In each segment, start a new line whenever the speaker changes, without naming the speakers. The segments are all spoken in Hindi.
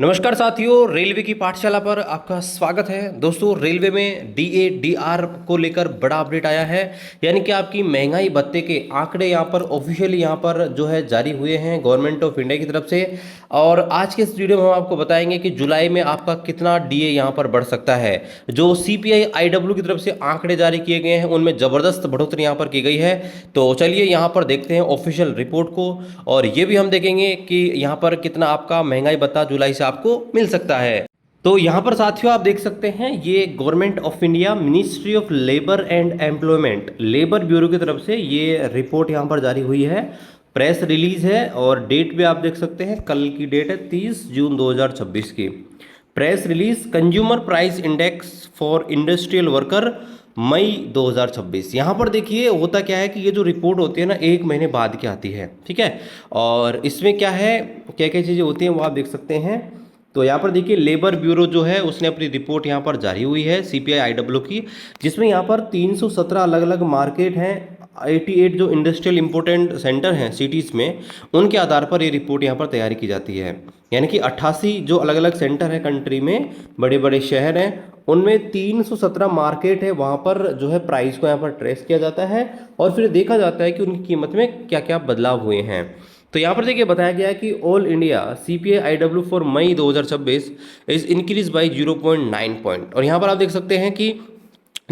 नमस्कार साथियों, रेलवे की पाठशाला पर आपका स्वागत है। दोस्तों, रेलवे में डीए डीआर को लेकर बड़ा अपडेट आया है। यानी कि आपकी महंगाई भत्ते के आंकड़े यहाँ पर ऑफिशियली यहाँ पर जो है जारी हुए हैं गवर्नमेंट ऑफ इंडिया की तरफ से। और आज के इस वीडियो में हम आपको बताएंगे कि जुलाई में आपका कितना डीए यहाँ पर बढ़ सकता है। जो सीपीआई आईडब्ल्यू की तरफ से आंकड़े जारी किए गए हैं उनमें ज़बरदस्त बढ़ोतरी यहाँ पर की गई है। तो चलिए यहाँ पर देखते हैं ऑफिशियल रिपोर्ट को, और ये भी हम देखेंगे कि यहाँ पर कितना आपका महंगाई भत्ता जुलाई से आपको मिल सकता है। तो यहाँ पर साथियों आप देख सकते हैं, ये government of India ministry of labour and employment labour bureau की तरफ से ये रिपोर्ट यहाँ पर जारी हुई है। प्रेस रिलीज है और डेट भी आप देख सकते हैं, कल की डेट है 30 जून 2026 की। Press release consumer price index for industrial worker मई 2026। यहाँ पर देखिए होता क्या है कि ये जो रिपोर्ट होती है ना, एक महीने बाद की आती है, ठीक है। और इसमें क्या है, क्या क्या चीज़ें होती हैं वो आप देख सकते हैं। तो यहाँ पर देखिए लेबर ब्यूरो जो है उसने अपनी रिपोर्ट यहाँ पर जारी हुई है सीपीआई आईडब्ल्यू की, जिसमें यहाँ पर 317 अलग अलग मार्केट हैं, 88 जो इंडस्ट्रियल इंपोर्टेंट सेंटर हैं सिटीज़ में, उनके आधार पर ये रिपोर्ट यहाँ पर तैयारी की जाती है। यानी कि 88 जो अलग अलग सेंटर हैं कंट्री में, बड़े बड़े शहर हैं, उनमें 317 मार्केट है, वहाँ पर जो है प्राइस को यहाँ पर ट्रेस किया जाता है और फिर देखा जाता है कि उनकी कीमत में क्या क्या बदलाव हुए हैं। तो यहाँ पर देखिए बताया गया है कि all India CPI IW for May 2026 is increase by 0.9 point. और यहाँ पर आप देख सकते हैं कि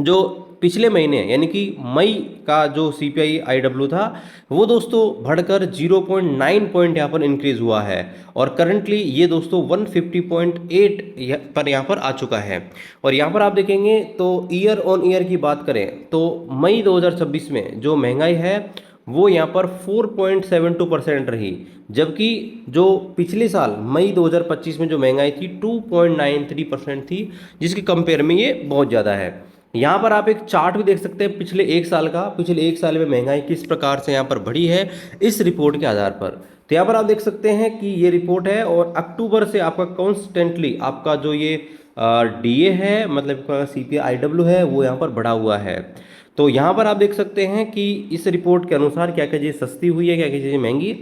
जो पिछले महीने यानी कि मई का जो सीपीआई आईडब्ल्यू था वो दोस्तों बढ़कर 0.9 पॉइंट यहाँ पर इंक्रीज हुआ है, और करंटली ये दोस्तों 150.8 पर यहाँ पर आ चुका है। और यहाँ पर आप देखेंगे तो ईयर ऑन ईयर की बात करें तो मई 2026 में जो महंगाई है वो यहाँ पर 4.72% रही, जबकि जो पिछले साल मई 2025 में जो महंगाई थी 2.93% थी, जिसके कंपेयर में ये बहुत ज़्यादा है। यहाँ पर आप एक चार्ट भी देख सकते हैं पिछले एक साल का, पिछले एक साल में महंगाई किस प्रकार से यहाँ पर बढ़ी है इस रिपोर्ट के आधार पर। तो यहाँ पर आप देख सकते हैं कि ये रिपोर्ट है और अक्टूबर से आपका कॉन्स्टेंटली आपका जो ये डीए है, मतलब सीपीआई आईडब्ल्यू है, वो यहाँ पर बढ़ा हुआ है। तो यहाँ पर आप देख सकते हैं कि इस रिपोर्ट के अनुसार क्या क्या चीज़ सस्ती हुई है, क्या क्या चीज़ें महंगी।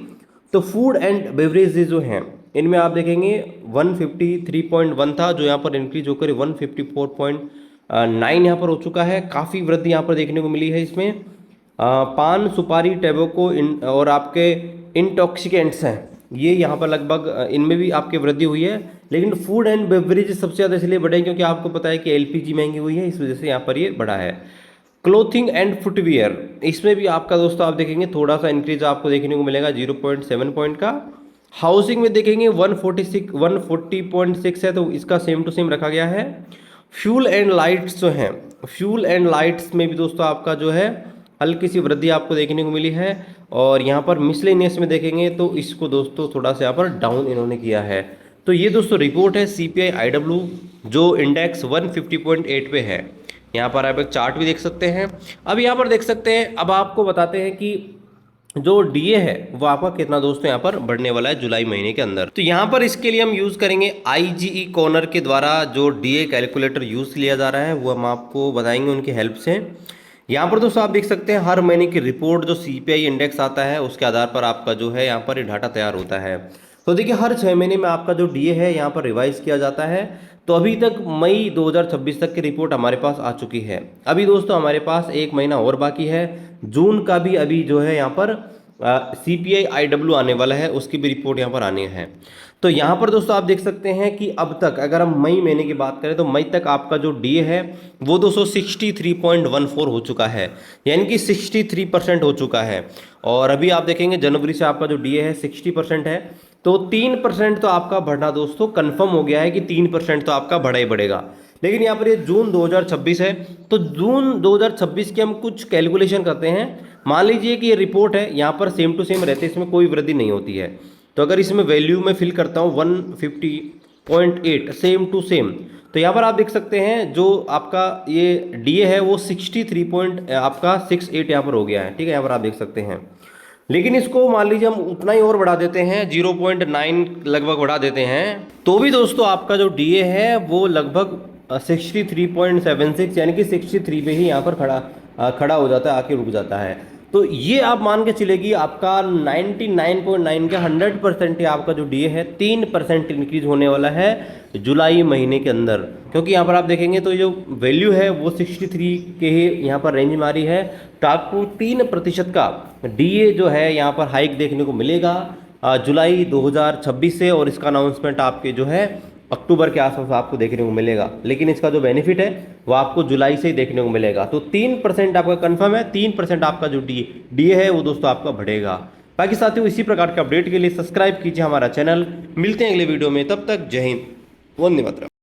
तो फूड एंड बेवरेजेज जो हैं इनमें आप देखेंगे 153.1 था, जो यहाँ पर इंक्रीज होकर 154.9 यहाँ पर हो चुका है। काफ़ी वृद्धि यहाँ पर देखने को मिली है इसमें। पान, सुपारी, टैबेको और आपके इंटॉक्सिकेंट्स हैं, ये यहाँ पर लगभग इनमें भी आपकी वृद्धि हुई है। लेकिन फूड एंड बेवरेज सबसे ज़्यादा इसलिए बढ़े क्योंकि आपको पता है कि एलपीजी महंगी हुई है, इस वजह से यहाँ पर ये बढ़ा है। क्लोथिंग एंड फुटवियर, इसमें भी आपका दोस्तों आप देखेंगे थोड़ा सा इंक्रीज आपको देखने को मिलेगा 0.7 पॉइंट का। हाउसिंग में देखेंगे 140.6 है, तो इसका सेम टू सेम रखा गया है। फ्यूल एंड लाइट्स जो हैं, फ्यूल एंड लाइट्स में भी दोस्तों आपका जो है हल्की सी वृद्धि आपको देखने को मिली है। और यहाँ पर मिसलेनियस में देखेंगे तो इसको दोस्तों थोड़ा सा यहाँ पर डाउन इन्होंने किया है। तो ये दोस्तों रिपोर्ट है सीपीआई आईडब्ल्यू जो इंडेक्स 150.8 पे है। यहाँ पर आप एक चार्ट भी देख सकते हैं। अब यहाँ पर देख सकते हैं, अब आपको बताते हैं कि जो डीए है वो आपका कितना दोस्तों यहाँ पर बढ़ने वाला है जुलाई महीने के अंदर। तो यहाँ पर इसके लिए हम यूज़ करेंगे आईजीई कॉर्नर के द्वारा जो डीए कैलकुलेटर यूज़ लिया जा रहा है वो हम आपको बताएंगे उनकी हेल्प से। यहाँ पर दोस्तों आप देख सकते हैं हर महीने की रिपोर्ट जो सीपीआई इंडेक्स आता है उसके आधार पर आपका जो है यहाँ पर डाटा तैयार होता है। तो देखिए हर 6 महीने में आपका जो डीए है यहाँ पर रिवाइज किया जाता है। तो अभी तक मई 2026 तक की रिपोर्ट हमारे पास आ चुकी है। अभी दोस्तों हमारे पास एक महीना और बाकी है, जून का भी अभी जो है यहाँ पर सीपीआई आईडब्ल्यू आने वाला है, उसकी भी रिपोर्ट यहाँ पर आनी है। तो यहाँ पर दोस्तों आप देख सकते हैं कि अब तक अगर हम मई महीने की बात करें तो मई तक आपका जो डीए है वो 263.14 हो चुका है, यानी कि 63% हो चुका है। और अभी आप देखेंगे जनवरी से आपका जो डीए है 60% है, तो 3% तो आपका बढ़ना दोस्तों कंफर्म हो गया है कि 3% तो आपका बढ़ा ही बढ़ेगा। लेकिन यहाँ पर ये जून 2026 है, तो जून 2026 की हम कुछ कैलकुलेशन करते हैं। मान लीजिए कि ये रिपोर्ट है यहाँ पर सेम टू सेम रहते, इसमें कोई वृद्धि नहीं होती है। तो अगर इसमें वैल्यू में फिल करता हूँ 150.8 सेम टू सेम, तो यहाँ पर आप देख सकते हैं जो आपका ये डीए है वो 68 यहाँ पर हो गया है, ठीक है। यहाँ पर आप देख सकते हैं, लेकिन इसको मान लीजिए हम उतना ही और बढ़ा देते हैं, 0.9 लगभग बढ़ा देते हैं, तो भी दोस्तों आपका जो डीए है वो लगभग 63.76 यानी कि 63 पे ही यहाँ पर खड़ा हो जाता है, आके रुक जाता है। तो ये आप मान के चलेगी आपका 99.9 के 100% आपका जो डीए है 3% इंक्रीज होने वाला है जुलाई महीने के अंदर। क्योंकि यहाँ पर आप देखेंगे तो जो वैल्यू है वो 63 के ही यहाँ पर रेंज में आ रही है। तो आपको 3% का डीए जो है यहाँ पर हाइक देखने को मिलेगा जुलाई 2026 से, और इसका अनाउंसमेंट आपके जो है अक्टूबर के आसपास आपको देखने को मिलेगा। लेकिन इसका जो बेनिफिट है वो आपको जुलाई से ही देखने को मिलेगा। तो 3% आपका कंफर्म है, 3% आपका जो डीए है वो दोस्तों आपका बढ़ेगा। बाकी साथियों इसी प्रकार के अपडेट के लिए सब्सक्राइब कीजिए हमारा चैनल। मिलते हैं अगले वीडियो में, तब तक जय हिंद, वंदे मातरम।